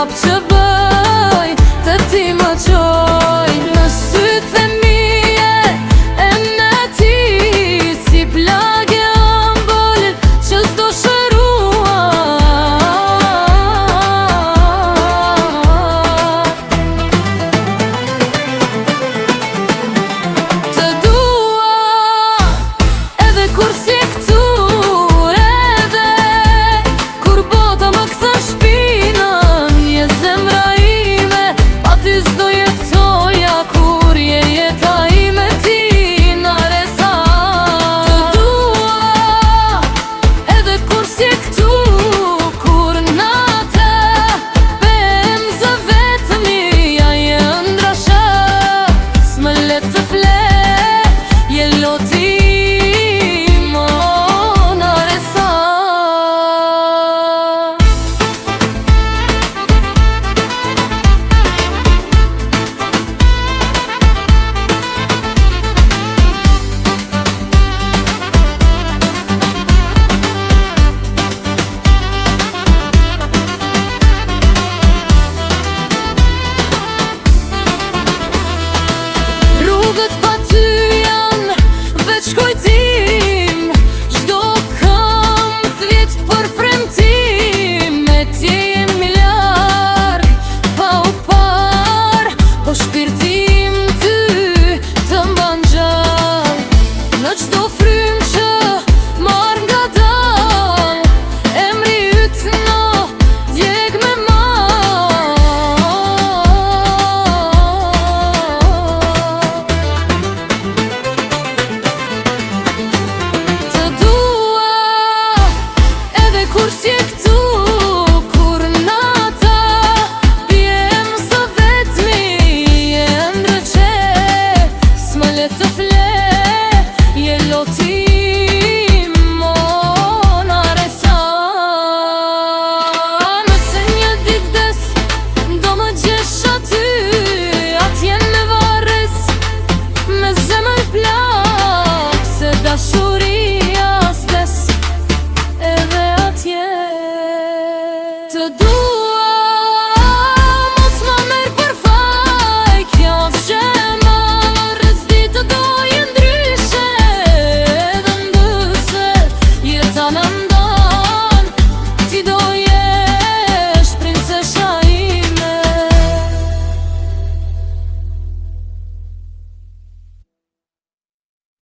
prap që bëj, të ti më qoj në sytë dhe mije e në ti, si plagë ëmbull që s'do shërua. Të dua edhe kur si këtu, edhe kur bota më këtha shpinën, je zemra ime, pa ty s'do jetoja kur je jeta ime ti në resa. Të dua edhe kur si këtu, kur nate bem zë vetëmi, ja je ndrashë, s'më let të fle, je loti më në resa. Rrugët pa ty janë veç kujtim, çdo këmbë thjet për premtim, me ti jemi larg, pa u par, po shpirtim ty të mban gjallë në çdo